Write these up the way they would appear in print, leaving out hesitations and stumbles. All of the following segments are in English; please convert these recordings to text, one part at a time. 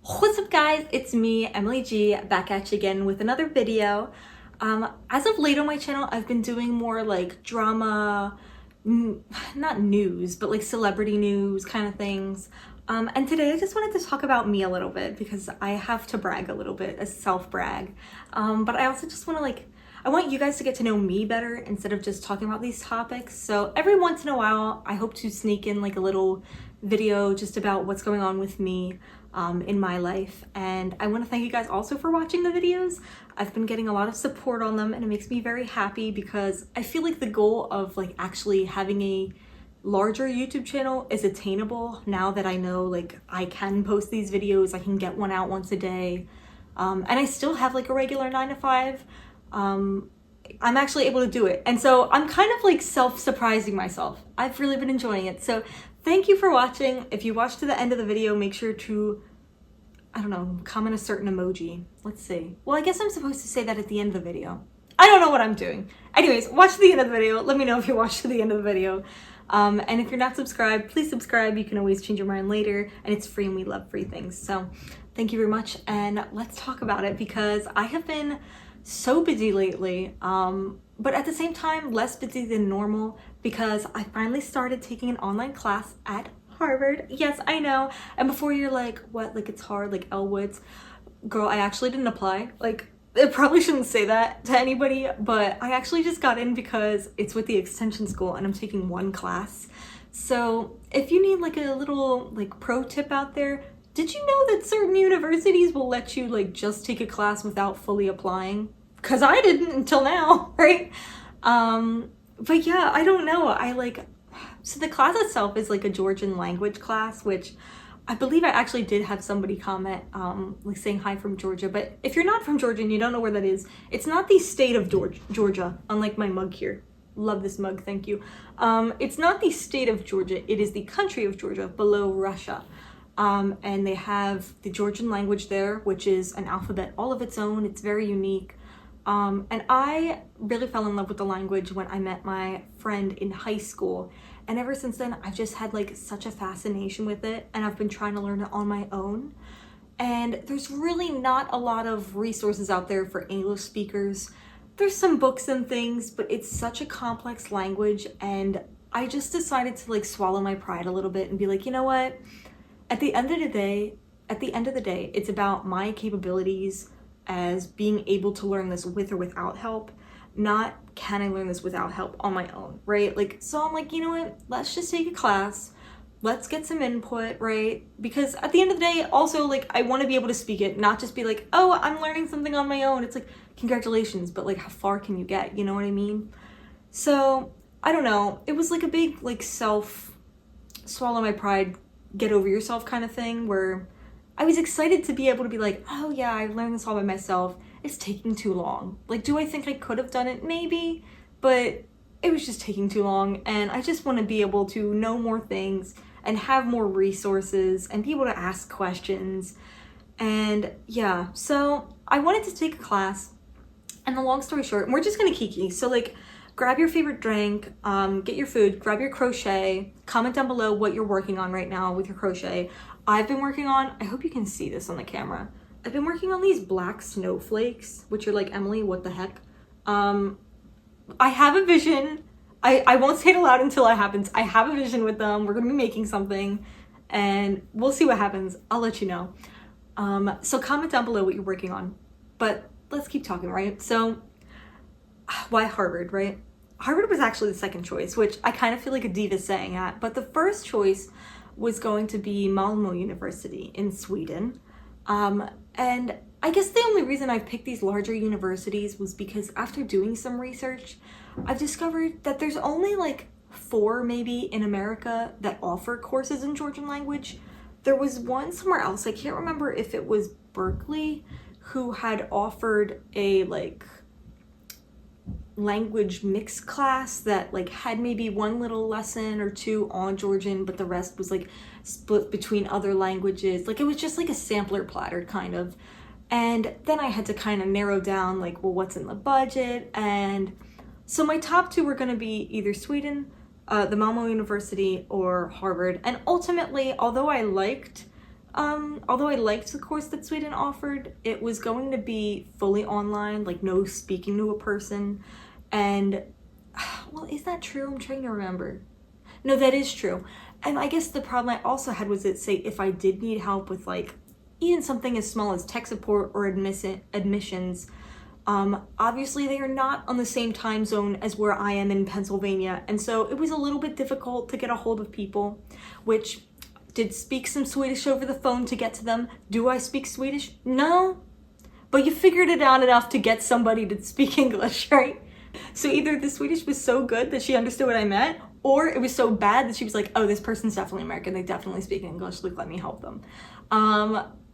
What's up guys, it's me, Emily G, back at you again with another video. As of late on my channel, I've been doing more like drama, not news, but like celebrity news kind of things. And today I just wanted to talk about me a little bit because I have to brag a little bit, a self-brag. But I also just want to I want you guys to get to know me better instead of just talking about these topics. So every once in a while, I hope to sneak in like a little video just about what's going on with me in my life. And I want to thank you guys also for watching the videos. I've been getting a lot of support on them and it makes me very happy because I feel like the goal of like actually having a larger YouTube channel is attainable now that I know like I can post these videos, I can get one out once a day. And I still have like a regular 9 to 5. I'm actually able to do it. And so I'm kind of like self-surprising myself. I've really been enjoying it. So thank you for watching. If you watch to the end of the video, make sure to, I don't know, comment a certain emoji. Let's see. Well, I guess I'm supposed to say that at the end of the video. I don't know what I'm doing. Anyways, watch to the end of the video. Let me know if you watch to the end of the video. And if you're not subscribed, please subscribe. You can always change your mind later and it's free and we love free things. So thank you very much. And let's talk about it because I have been so busy lately, but at the same time less busy than normal because I finally started taking an online class at Harvard. Yes, I know. And before you're like, what, like it's hard, like Elwood's, girl, I actually didn't apply. Like, I probably shouldn't say that to anybody, but I actually just got in because it's with the extension school and I'm taking one class. So if you need like a little like pro tip out there, did you know that certain universities will let you like just take a class without fully applying? Cause I didn't until now, right? But yeah, I don't know. So the class itself is like a Georgian language class, which I believe I actually did have somebody comment like saying hi from Georgia. But if you're not from Georgia and you don't know where that is, it's not the state of Georgia, unlike my mug here. Love this mug, thank you. It's not the state of Georgia, it is the country of Georgia below Russia. And they have the Georgian language there, which is an alphabet all of its own. It's very unique. And I really fell in love with the language when I met my friend in high school. And ever since then, I've just had like such a fascination with it. And I've been trying to learn it on my own. And there's really not a lot of resources out there for English speakers. There's some books and things, but it's such a complex language. And I just decided to like swallow my pride a little bit and be like, you know what? At the end of the day, it's about my capabilities as being able to learn this with or without help, not can I learn this without help on my own, right? Like, so I'm like, you know what? Let's just take a class. Let's get some input, right? Because at the end of the day, also like I want to be able to speak it, not just be like, oh, I'm learning something on my own. It's like, congratulations, but like how far can you get? You know what I mean? So I don't know. It was like a big like swallow my pride, get over yourself kind of thing where I was excited to be able to be like, oh yeah, I learned this all by myself. It's taking too long. Like, do I think I could have done it? Maybe, but it was just taking too long. And I just want to be able to know more things and have more resources and be able to ask questions. And yeah, so I wanted to take a class and the long story short, we're just gonna kiki. So like, grab your favorite drink, get your food, grab your crochet, comment down below what you're working on right now with your crochet. I've been working on, I hope you can see this on the camera. I've been working on these black snowflakes, which are like, Emily, what the heck? I have a vision. I won't say it aloud until it happens. I have a vision with them. We're gonna be making something and we'll see what happens. I'll let you know. So comment down below what you're working on, but let's keep talking, right? So why Harvard, right? Harvard was actually the second choice, which I kind of feel like a diva saying that, but the first choice was going to be Malmö University in Sweden. And I guess the only reason I picked these larger universities was because after doing some research, I've discovered that there's only like 4 maybe in America that offer courses in Georgian language. There was one somewhere else, I can't remember if it was Berkeley, who had offered a like language mix class that like had maybe one little lesson or 2 on Georgian, but the rest was like split between other languages. Like it was just like a sampler platter kind of. And then I had to kind of narrow down like, well, what's in the budget? And so my top 2 were going to be either Sweden, the Malmö University, or Harvard. And ultimately, although I liked Although I liked the course that Sweden offered, it was going to be fully online, like no speaking to a person. And, well, is that true? I'm trying to remember. No, that is true. And I guess the problem I also had was that, say, if I did need help with like even something as small as tech support or admissions, obviously they are not on the same time zone as where I am in Pennsylvania. And so it was a little bit difficult to get a hold of people, which did speak some Swedish over the phone to get to them. Do I speak Swedish? No. But you figured it out enough to get somebody to speak English, right? So either the Swedish was so good that she understood what I meant, or it was so bad that she was like, oh, this person's definitely American. They definitely speak English. Like, let me help them.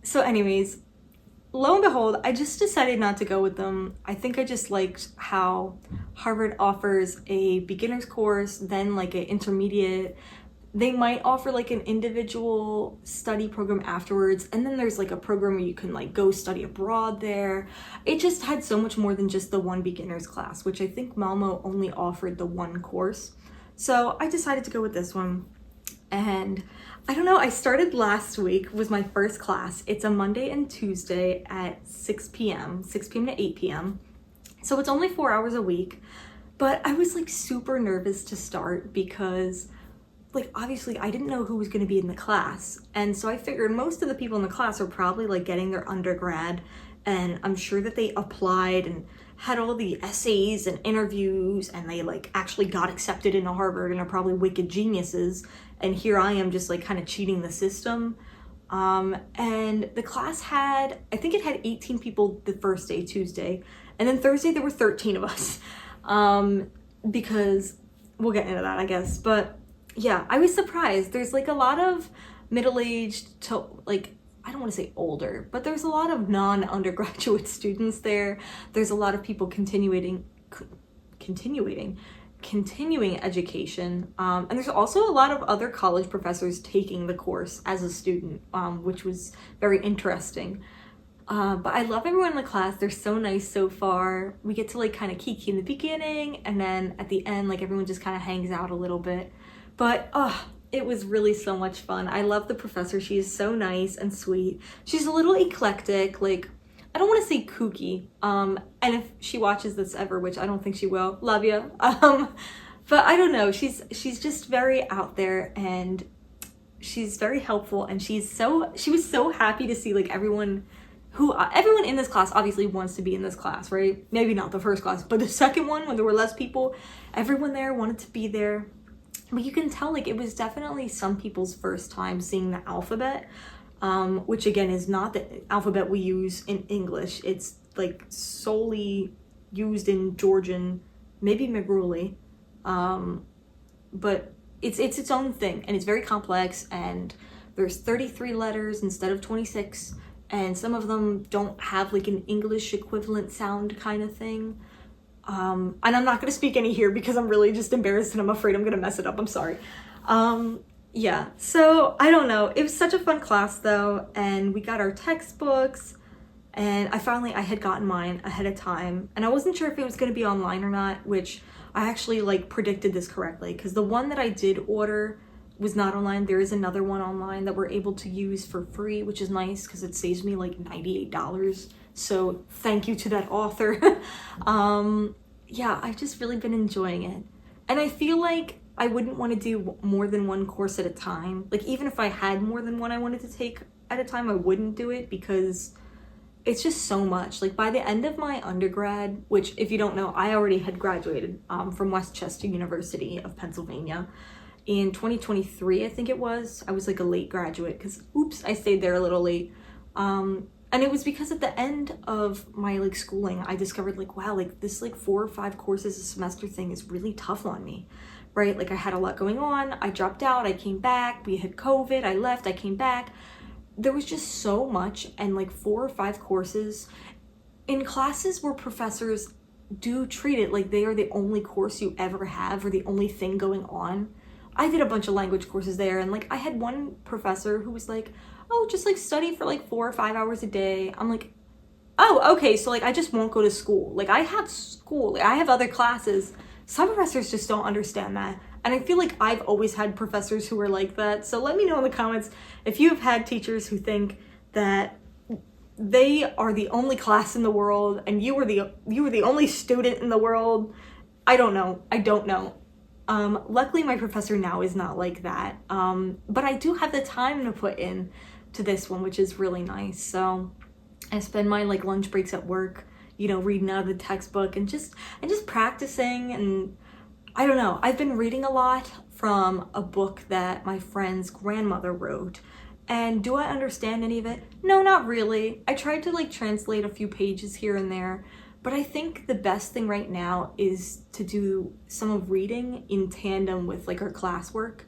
So anyways, lo and behold, I just decided not to go with them. I think I just liked how Harvard offers a beginner's course, then like an intermediate. They might offer like an individual study program afterwards, and then there's like a program where you can like go study abroad there. It just had so much more than just the one beginner's class, which I think Malmo only offered the one course. So I decided to go with this one. And I don't know, I started last week was my first class. It's a Monday and Tuesday at 6 p.m. to 8 p.m. So it's only 4 hours a week, but I was like super nervous to start because like obviously I didn't know who was going to be in the class. And so I figured most of the people in the class are probably like getting their undergrad, and I'm sure that they applied and had all the essays and interviews and they like actually got accepted into Harvard and are probably wicked geniuses. And here I am just like kind of cheating the system. And the class had, I think it had 18 people the first day, Tuesday. And then Thursday there were 13 of us. Because we'll get into that, I guess. But yeah, I was surprised. There's like a lot of middle-aged to like, I don't want to say older, but there's a lot of non-undergraduate students there. There's a lot of people continuing education. And there's also a lot of other college professors taking the course as a student, which was very interesting. But I love everyone in the class. They're so nice so far. We get to like kind of kiki in the beginning, and then at the end, like everyone just kind of hangs out a little bit. But it was really so much fun. I love the professor. She is so nice and sweet. She's a little eclectic, like, I don't want to say kooky. And if she watches this ever, which I don't think she will, love you. But I don't know. She's just very out there, and she's very helpful. And she was so happy to see like everyone in this class obviously wants to be in this class, right? Maybe not the first class, but the second one when there were less people, everyone there wanted to be there. But you can tell like it was definitely some people's first time seeing the alphabet, which again is not the alphabet we use in English. It's like solely used in Georgian, maybe Migruli, but it's its own thing, and it's very complex, and there's 33 letters instead of 26, and some of them don't have like an English equivalent sound kind of thing. And I'm not going to speak any here because I'm really just embarrassed and I'm afraid I'm going to mess it up. I'm sorry. Yeah, so I don't know. It was such a fun class though, and we got our textbooks, and I had gotten mine ahead of time, and I wasn't sure if it was going to be online or not, which I actually like predicted this correctly because the one that I did order was not online. There is another one online that we're able to use for free, which is nice because it saves me like $98. So thank you to that author. Yeah, I've just really been enjoying it. And I feel like I wouldn't want to do more than one course at a time. Like even if I had more than one I wanted to take at a time, I wouldn't do it because it's just so much. Like by the end of my undergrad, which if you don't know, I already had graduated from Westchester University of Pennsylvania in 2023, I think it was. I was like a late graduate because oops, I stayed there a little late. And it was because at the end of my like schooling, I discovered like, wow, like this like 4 or 5 courses a semester thing is really tough on me, right? Like I had a lot going on. I dropped out, I came back, we had COVID, I left, I came back. There was just so much, and like 4 or 5 courses in classes where professors do treat it like they are the only course you ever have or the only thing going on. I did a bunch of language courses there, and like I had one professor who was like, oh, just like study for like 4 or 5 hours a day. I'm like, oh, okay, so like I just won't go to school. Like I have school, like, I have other classes. Some professors just don't understand that. And I feel like I've always had professors who are like that. So let me know in the comments if you have had teachers who think that they are the only class in the world and you were the only student in the world. I don't know. Luckily my professor now is not like that. But I do have the time to put in to this one, which is really nice. So I spend my like lunch breaks at work, you know, reading out of the textbook and just practicing. And I don't know, I've been reading a lot from a book that my friend's grandmother wrote. And do I understand any of it? No, not really. I tried to like translate a few pages here and there, but I think the best thing right now is to do some of reading in tandem with like our classwork.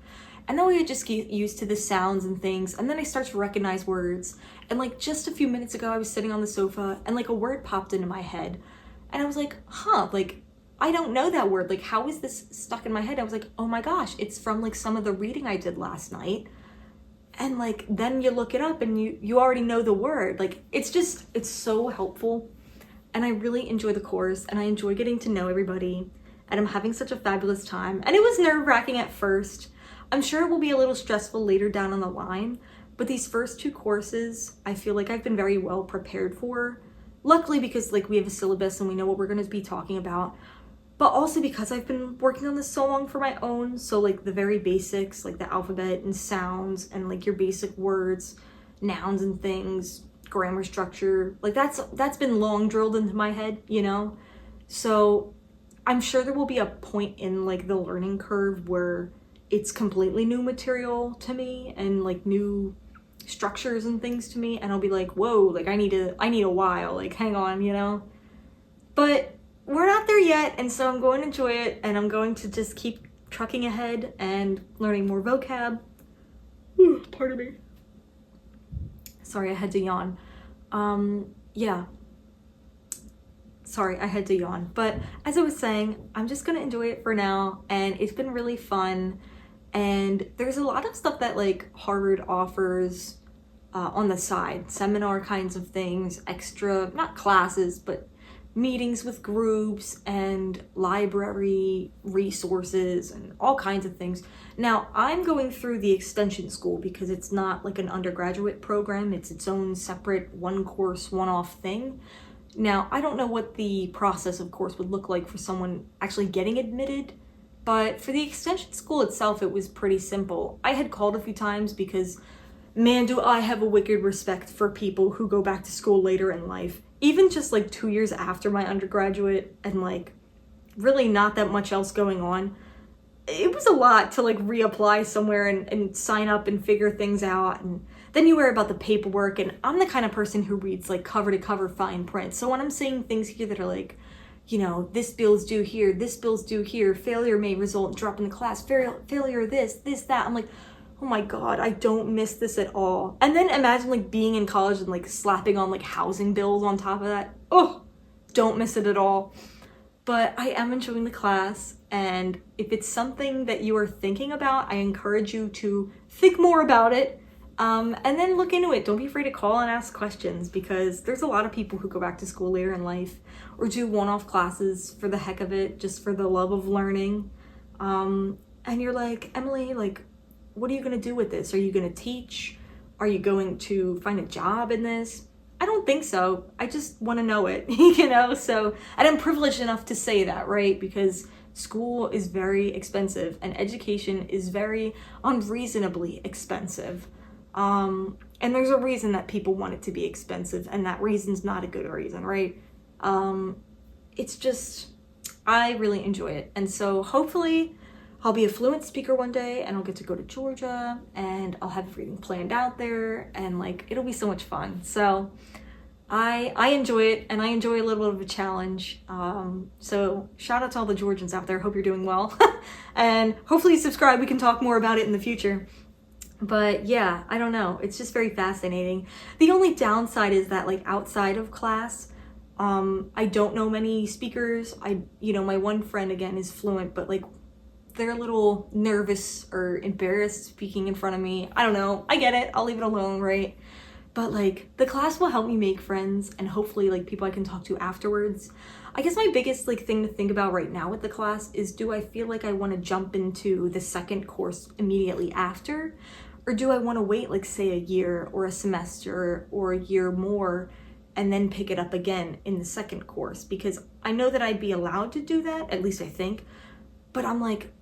And then we would just get used to the sounds and things, and then I start to recognize words. And like just a few minutes ago, I was sitting on the sofa and like a word popped into my head. And I was like, huh, like I don't know that word. Like how is this stuck in my head? I was like, oh my gosh, it's from like some of the reading I did last night. And like, then you look it up and you already know the word. Like, it's so helpful. And I really enjoy the course and I enjoy getting to know everybody. And I'm having such a fabulous time. And it was nerve-wracking at first. I'm sure it will be a little stressful later down on the line. But these first two courses, I feel like I've been very well prepared for. Luckily, because like we have a syllabus and we know what we're going to be talking about. But also because I've been working on this so long for my own. So like the very basics, like the alphabet and sounds and like your basic words, nouns and things, grammar structure, like that's been long drilled into my head, you know? So I'm sure there will be a point in like the learning curve where it's completely new material to me and like new structures and things to me. And I'll be like, whoa, like I need a while, like hang on, you know? But we're not there yet, and so I'm going to enjoy it, and I'm going to just keep trucking ahead and learning more vocab. Ooh, pardon me. Sorry, I had to yawn. Yeah. Sorry, I had to yawn. But as I was saying, I'm just going to enjoy it for now, and it's been really fun. And there's a lot of stuff that like Harvard offers on the side, seminar kinds of things, extra, not classes, but meetings with groups and library resources and all kinds of things. Now, I'm going through the extension school because it's not like an undergraduate program. It's its own separate one course, one-off thing. Now, I don't know what the process, of course, would look like for someone actually getting admitted, but for the extension school itself, it was pretty simple. I had called a few times because, man, do I have a wicked respect for people who go back to school later in life. Even just like 2 years after my undergraduate and like really not that much else going on. It was a lot to like reapply somewhere and sign up and figure things out. And then you worry about the paperwork, and I'm the kind of person who reads like cover to cover fine print. So when I'm seeing things here that are like, you know, this bill's due here, this bill's due here, failure may result in dropping the class, failure this, that, I'm like, oh my God, I don't miss this at all. And then imagine like being in college and like slapping on like housing bills on top of that. Oh, don't miss it at all. But I am enjoying the class, and if it's something that you are thinking about, I encourage you to think more about it, and then look into it. Don't be afraid to call and ask questions, because there's a lot of people who go back to school later in life or do one-off classes for the heck of it, just for the love of learning. And you're like, Emily, like, what are you going to do with this? Are you going to teach? Are you going to find a job in this? I don't think so. I just want to know it, you know? So, and I'm privileged enough to say that, right? Because school is very expensive and education is very unreasonably expensive. And there's a reason that people want it to be expensive, and that reason's not a good reason, right? It's just, I really enjoy it. And so hopefully I'll be a fluent speaker one day, and I'll get to go to Georgia, and I'll have everything planned out there, and like, it'll be so much fun. So I enjoy it, and I enjoy a little bit of a challenge. So shout out to all the Georgians out there. Hope you're doing well. And hopefully subscribe. We can talk more about it in the future. But yeah, I don't know. It's just very fascinating. The only downside is that like outside of class, I don't know many speakers. My one friend again is fluent, but like they're a little nervous or embarrassed speaking in front of me. I don't know. I get it. I'll leave it alone, right? but like the class will help me make friends and hopefully like people I can talk to afterwards. I guess my biggest like thing to think about right now with the class is, do I feel like I want to jump into the second course immediately after, or do I want to wait like say a year or a semester or a year more and then pick it up again in the second course? Because I know that I'd be allowed to do that, at least I think, but I'm like,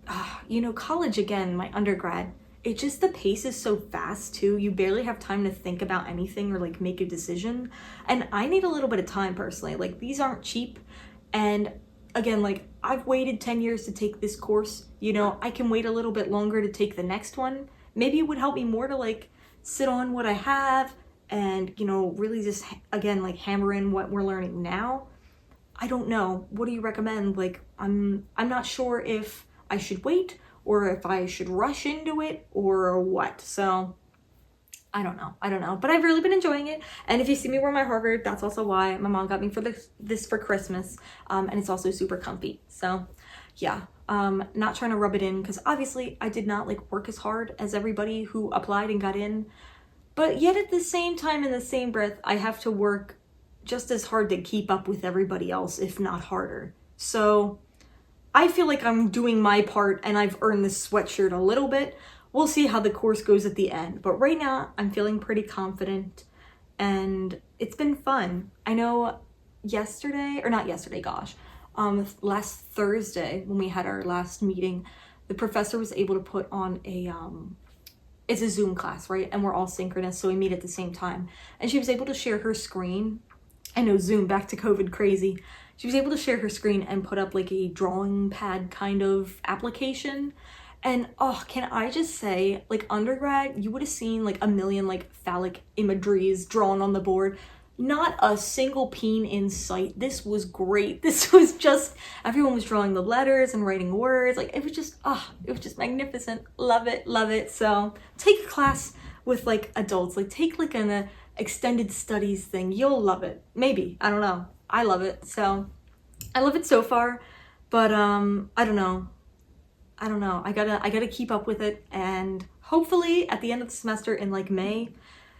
you know, college again, my undergrad, it just, the pace is so fast too. You barely have time to think about anything or like make a decision. And I need a little bit of time personally. Like these aren't cheap. And again, like I've waited 10 years to take this course, you know, I can wait a little bit longer to take the next one. Maybe it would help me more to like sit on what I have and, you know, really just again, like hammer in what we're learning now. I don't know. What do you recommend? Like, I'm not sure if I should wait or if I should rush into it or what. So I don't know, but I've really been enjoying it. And if you see me wear my Harvard, that's also why. My mom got me for this for Christmas. And it's also super comfy. So yeah, not trying to rub it in because obviously I did not like work as hard as everybody who applied and got in, but yet at the same time, in the same breath, I have to work just as hard to keep up with everybody else, if not harder. So I feel like I'm doing my part and I've earned this sweatshirt a little bit. We'll see how the course goes at the end, but right now I'm feeling pretty confident and it's been fun. I know last Thursday when we had our last meeting, the professor was able to put on it's a Zoom class, right? And we're all synchronous, so we meet at the same time. And she was able to share her screen. I know, Zoom, back to COVID crazy. She was able to share her screen and put up like a drawing pad kind of application. And oh, can I just say, like undergrad, you would have seen like a million like phallic imageries drawn on the board. Not a single peen in sight. This was great. This was just, everyone was drawing the letters and writing words. Like it was just magnificent. Love it, love it. So take a class with like adults, like take like an extended studies thing. You'll love it. Maybe, I don't know. I love it. So I love it so far, but I don't know. I gotta keep up with it, and hopefully at the end of the semester in like May,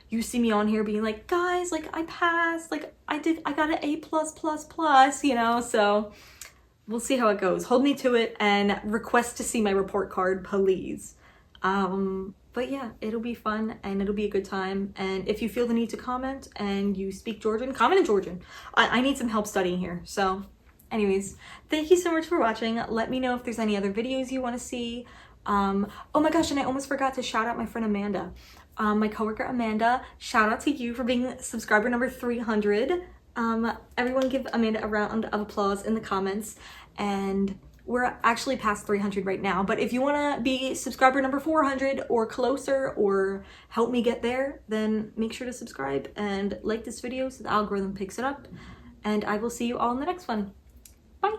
you see me on here being like, guys, like I passed, like I got an A+++, you know, so we'll see how it goes. Hold me to it and request to see my report card, please. But yeah, it'll be fun and it'll be a good time. And if you feel the need to comment and you speak Georgian, comment in Georgian. I need some help studying here. So anyways, thank you so much for watching. Let me know if there's any other videos you want to see. Oh my gosh, and I almost forgot to shout out my friend Amanda. My coworker Amanda, shout out to you for being subscriber number 300. Everyone give Amanda a round of applause in the comments. And we're actually past 300 right now, but if you want to be subscriber number 400 or closer or help me get there, then make sure to subscribe and like this video so the algorithm picks it up. And I will see you all in the next one. Bye.